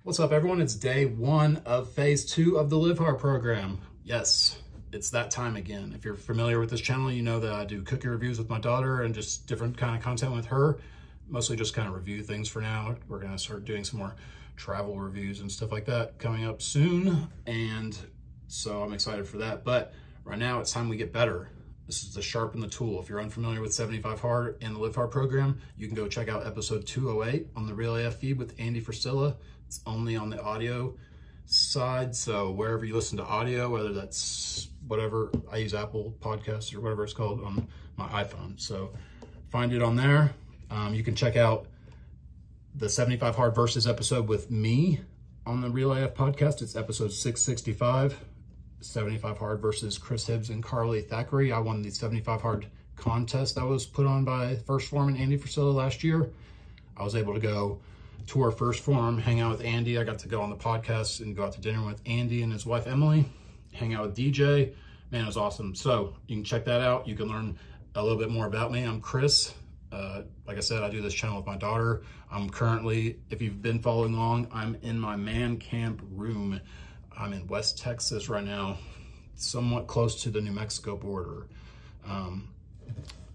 What's up, everyone? It's day one of phase 2 of the Live Hard program. Yes, it's that time again. If you're familiar with this channel, you know that I do cookie reviews with my daughter and just different kind of content with her. Mostly just kind of review things for now. We're gonna start doing some more travel reviews and stuff like that coming up soon. And so I'm excited for that. But right now it's time we get better. This is the Sharpen the Tool. If you're unfamiliar with 75 Hard and the Live Hard program, you can go check out episode 208 on the RealAF feed with Andy Frisilla. It's only on the audio side, so wherever you listen to audio, whether that's whatever, I use Apple Podcasts or whatever it's called on my iPhone. So find it on there. You can check out the 75 Hard Versus episode with me on the RealAF podcast. It's episode 665, 75 Hard versus Chris Hibbs and Carly Thackeray. I won the 75 Hard contest that was put on by First Form and Andy Frisilla last year. I was able to go tour First Form, hang out with Andy. I got to go on the podcast and go out to dinner with Andy and his wife, Emily, hang out with DJ. Man, it was awesome. So you can check that out. You can learn a little bit more about me. I'm Chris. Like I said, I do this channel with my daughter. I'm currently, if you've been following along, I'm in my man camp room. I'm in West Texas right now, somewhat close to the New Mexico border.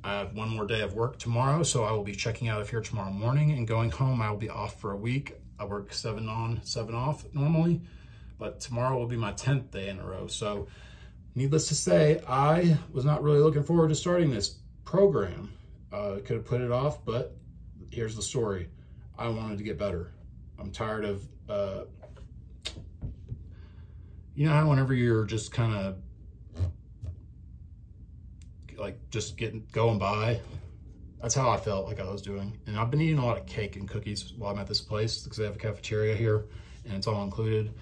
I have one more day of work tomorrow, so I will be checking out of here tomorrow morning and going home. I will be off for a week. I work 7 on, 7 off normally, but tomorrow will be my 10th day in a row. So needless to say, I was not really looking forward to starting this program. Could have put it off, but here's the story. I wanted to get better. I'm tired of, you know how whenever you're just kind of like just going by, that's how I felt like I was doing. And I've been eating a lot of cake and cookies while I'm at this place because they have a cafeteria here and it's all included,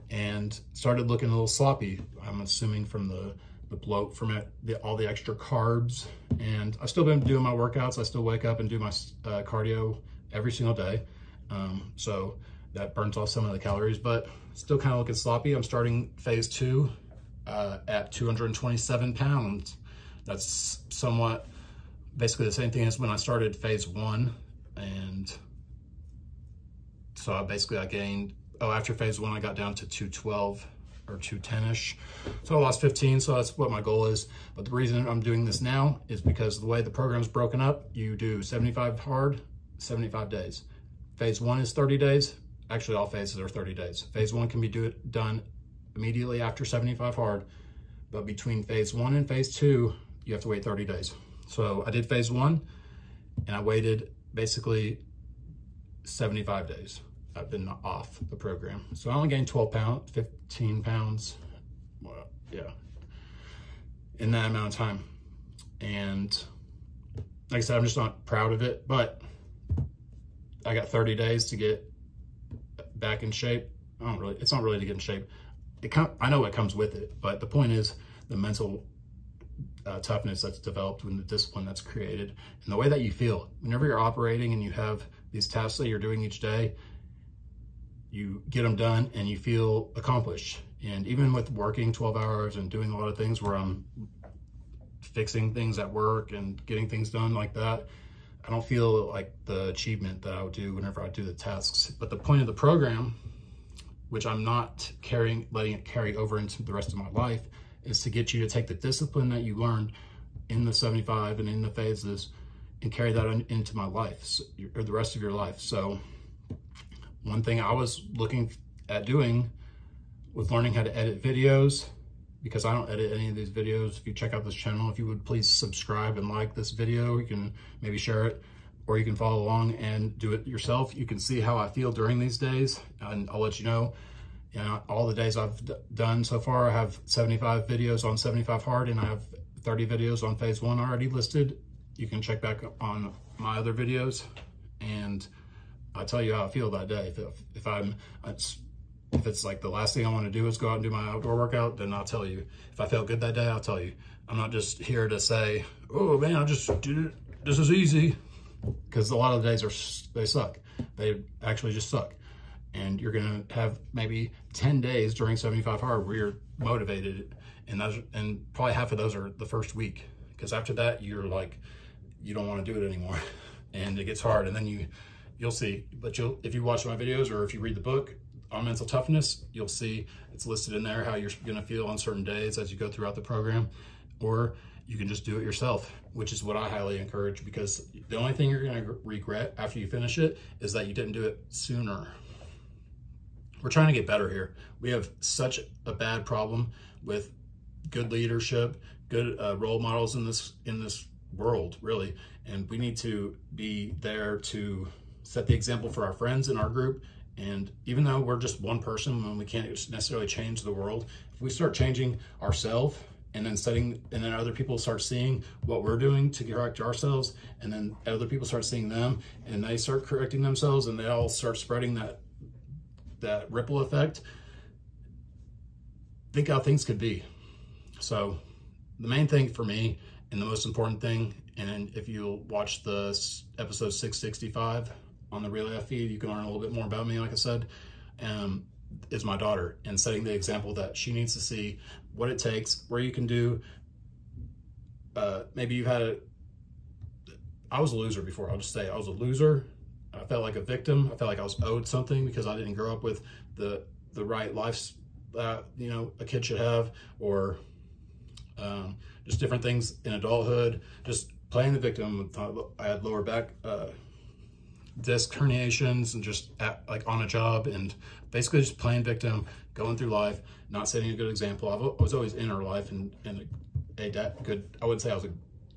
and started looking a little sloppy. I'm assuming from the bloat from all the extra carbs. And I've still been doing my workouts. I still wake up and do my cardio every single day. So that burns off some of the calories, but still kind of looking sloppy. I'm starting phase 2 at 227 pounds. That's somewhat basically the same thing as when I started phase 1. And so I gained, after phase 1, I got down to 212 or 210-ish. So I lost 15, so that's what my goal is. But the reason I'm doing this now is because the way the program's broken up, you do 75 hard, 75 days. Phase 1 is 30 days. Actually, all phases are 30 days. Phase 1 can be done immediately after 75 hard, but between phase 1 and phase 2, you have to wait 30 days. So I did phase 1 and I waited basically 75 days. I've been off the program. So I only gained 15 pounds, well, yeah, in that amount of time. And like I said, I'm just not proud of it, but I got 30 days to get back in shape. It's not really to get in shape. I know it comes with it, but the point is the mental toughness that's developed when the discipline that's created and the way that you feel whenever you're operating and you have these tasks that you're doing each day, you get them done and you feel accomplished. And even with working 12 hours and doing a lot of things where I'm fixing things at work and getting things done like that, I don't feel like the achievement that I would do whenever I do the tasks. But the point of the program, which I'm not letting it carry over into the rest of my life, is to get you to take the discipline that you learned in the 75 and in the phases and carry that into my life, or the rest of your life. So one thing I was looking at doing was learning how to edit videos, because I don't edit any of these videos. If you check out this channel, if you would please subscribe and like this video, you can maybe share it, or you can follow along and do it yourself. You can see how I feel during these days, and I'll let you know. All the days I've done so far, I have 75 videos on 75 hard, and I have 30 videos on phase 1 already listed. You can check back on my other videos, and I'll tell you how I feel that day. If it's like the last thing I want to do is go out and do my outdoor workout, then I'll tell you. If I feel good that day, I'll tell you. I'm not just here to say, oh man, I just did it, this is easy, because a lot of the days they suck. They actually just suck. And you're gonna have maybe 10 days during 75 hard where you're motivated, and probably half of those are the first week, because after that you're like, you don't want to do it anymore, and it gets hard, and then you'll see. But if you watch my videos or if you read the book, on mental toughness, you'll see it's listed in there how you're going to feel on certain days as you go throughout the program, or you can just do it yourself, which is what I highly encourage, because the only thing you're going to regret after you finish it is that you didn't do it sooner. We're trying to get better here. We have such a bad problem with good leadership, good role models in this world, really, and we need to be there to set the example for our friends in our group. And even though we're just one person and we can't necessarily change the world, if we start changing ourselves and then other people start seeing what we're doing to correct ourselves, and then other people start seeing them and they start correcting themselves, and they all start spreading that ripple effect, think how things could be. So the main thing for me, and the most important thing, and if you'll watch the episode 665 on the RealAF feed, you can learn a little bit more about me, like I said, is my daughter, and setting the example that she needs to see what it takes, where you can do, maybe I was a loser before. I'll just say I was a loser. I felt like a victim. I felt like I was owed something because I didn't grow up with the right life that, you know, a kid should have, or just different things in adulthood, just playing the victim. I had lower back disc herniations and just like on a job, and basically just playing victim, going through life, not setting a good example. I was always in her life and a good, I wouldn't say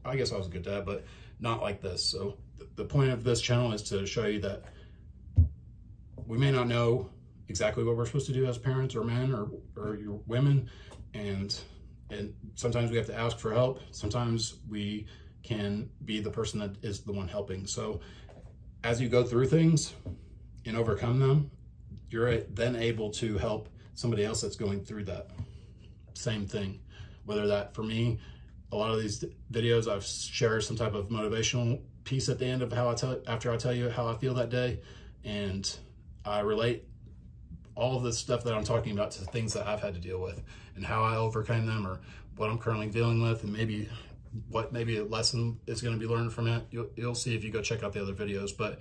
I guess I was a good dad, but not like this. So the point of this channel is to show you that we may not know exactly what we're supposed to do as parents or men or your women, and sometimes we have to ask for help. Sometimes we can be the person that is the one helping. So as you go through things and overcome them, you're then able to help somebody else that's going through that same thing. Whether that, for me, a lot of these videos I've shared some type of motivational piece at the end of after I tell you how I feel that day, and I relate all of this stuff that I'm talking about to things that I've had to deal with and how I overcame them, or what I'm currently dealing with, and maybe a lesson is going to be learned from it. You'll see if you go check out the other videos, but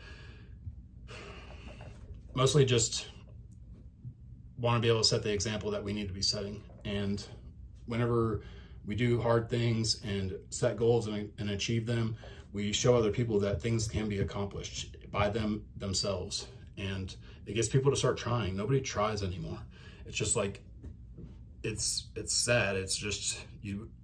mostly just want to be able to set the example that we need to be setting. And whenever we do hard things and set goals and achieve them, we show other people that things can be accomplished by themselves, and it gets people to start trying. Nobody tries anymore. It's just like, it's sad. It's just,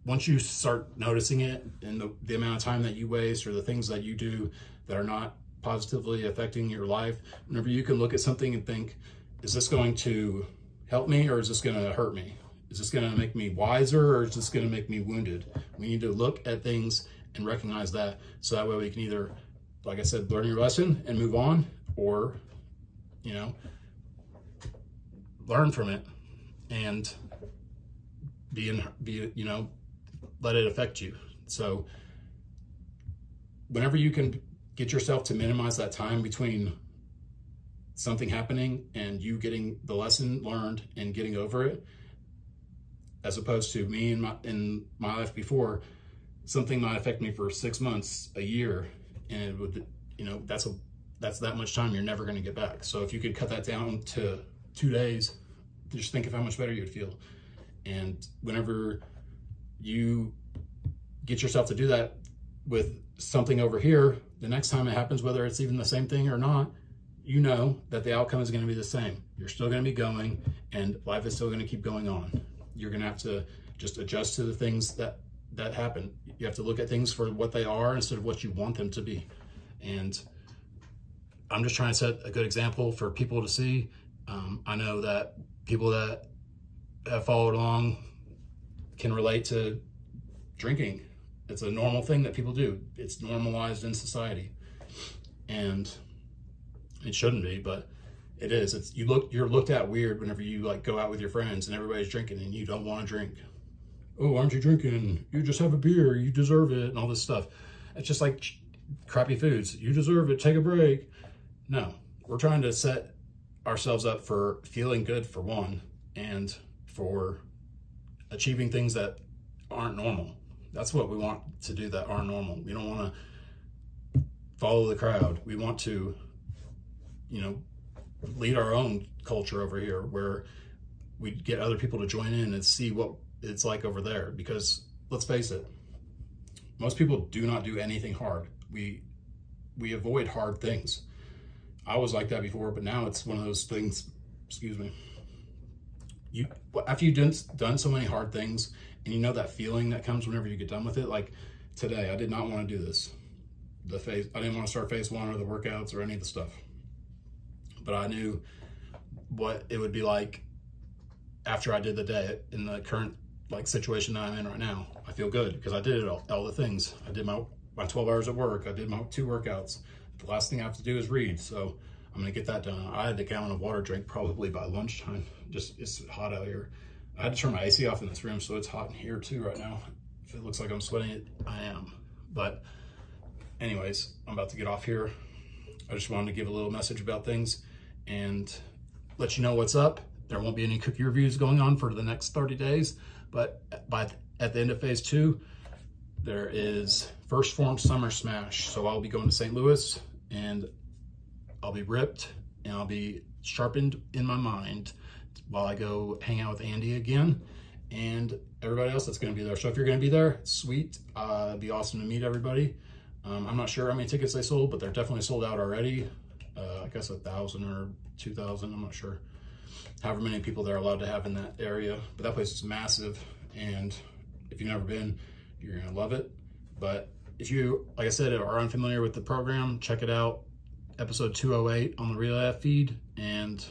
once you start noticing it, and the amount of time that you waste, or the things that you do that are not positively affecting your life, whenever you can look at something and think, is this going to help me, or is this going to hurt me? Is this going to make me wiser, or is this going to make me wounded? We need to look at things and recognize that, so that way we can either, like I said, learn your lesson and move on, or, you know, learn from it and you know, let it affect you. So whenever you can get yourself to minimize that time between something happening and you getting the lesson learned and getting over it, as opposed to me in my life before, something might affect me for 6 months, a year, and it would, you know, that's that much time you're never going to get back. So if you could cut that down to 2 days, just think of how much better you would feel. And whenever you get yourself to do that with something over here, the next time it happens, whether it's even the same thing or not, you know that the outcome is going to be the same. You're still going to be going, and life is still going to keep going on. You're going to have to just adjust to the things that happen. You have to look at things for what they are instead of what you want them to be. And I'm just trying to set a good example for people to see. I know that people that have followed along can relate to drinking. It's a normal thing that people do. It's normalized in society, and it shouldn't be, but it is. You're looked at weird whenever you like go out with your friends and everybody's drinking and you don't want to drink. Oh, aren't you drinking? You just have a beer. You deserve it, and all this stuff. It's just like crappy foods. You deserve it. Take a break. No, we're trying to set ourselves up for feeling good, for one, and for achieving things that aren't normal. That's what we want to do, that aren't normal. We don't want to follow the crowd. We want to, you know, lead our own culture over here where we get other people to join in and see what it's like over there. Because let's face it, most people do not do anything hard. We avoid hard things. I was like that before, but now it's one of those things, excuse me, after you've done so many hard things, and you know that feeling that comes whenever you get done with it. Like today, I did not want to do this. I didn't want to start phase 1 or the workouts or any of the stuff. But I knew what it would be like after I did the day in the current like situation that I'm in right now. I feel good because I did all the things. I did my 12 hours at work. I did my 2 workouts. The last thing I have to do is read. So I'm gonna get that done. I had a gallon of water drink probably by lunchtime. Just, it's hot out here. I had to turn my AC off in this room, so it's hot in here too right now. If it looks like I'm sweating it, I am. But anyways, I'm about to get off here. I just wanted to give a little message about things and let you know what's up. There won't be any cookie reviews going on for the next 30 days, but at the end of phase 2, there is First Form Summer Smash. So I'll be going to St. Louis and I'll be ripped and I'll be sharpened in my mind while I go hang out with Andy again and everybody else that's going to be there. So if you're going to be there, sweet. It'd be awesome to meet everybody. I'm not sure how many tickets they sold, but they're definitely sold out already. I guess 1,000 or 2,000, I'm not sure. However many people they're allowed to have in that area. But that place is massive, and if you've never been, you're gonna love it. But if you, like I said, are unfamiliar with the program, check it out. Episode 208 on the RealAF feed. And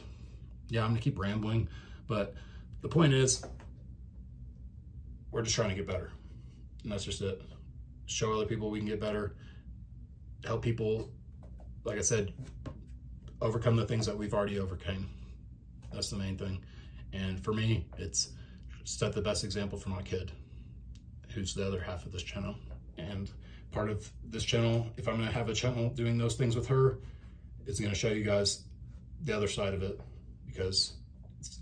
yeah, I'm gonna keep rambling, but the point is, we're just trying to get better. And that's just it. Show other people we can get better. Help people, like I said, overcome the things that we've already overcame. That's the main thing. And for me, it's set the best example for my kid, who's the other half of this channel. And part of this channel, if I'm gonna have a channel doing those things with her, it's gonna show you guys the other side of it, because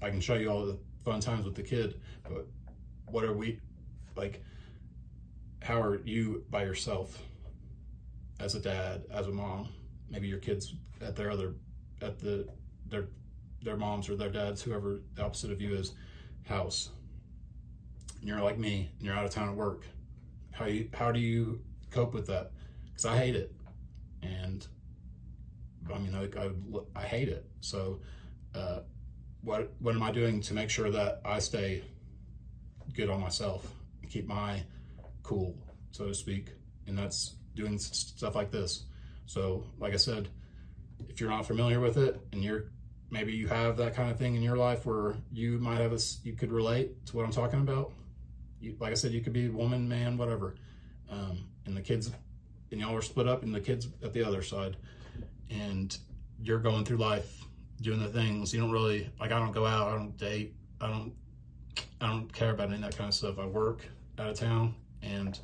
I can show you all the fun times with the kid, but what are we, like, how are you by yourself as a dad, as a mom? Maybe your kids at their moms or their dads, whoever the opposite of you is, house. And you're like me, and you're out of town at work. How do you cope with that? Because I hate it, and I mean, I hate it. So what am I doing to make sure that I stay good on myself and keep my cool, so to speak? And that's doing stuff like this. So like I said, if you're not familiar with it, and maybe you have that kind of thing in your life where you might have you could relate to what I'm talking about. Like I said, you could be woman, man, whatever. And the kids, and y'all are split up, and the kids at the other side, and you're going through life doing the things you don't really like. I don't go out, I don't date, I don't care about any of that kind of stuff. I work out of town, and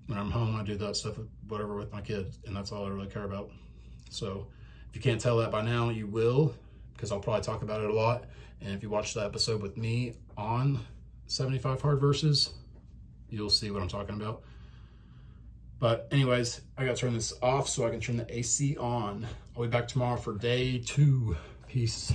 when I'm home, I do that stuff, whatever, with my kids, and that's all I really care about. So if you can't tell that by now, you will, because I'll probably talk about it a lot. And if you watch the episode with me on 75 hard verses, you'll see what I'm talking about. But anyways, I gotta turn this off so I can turn the AC on. I'll be back tomorrow for day 2. Peace.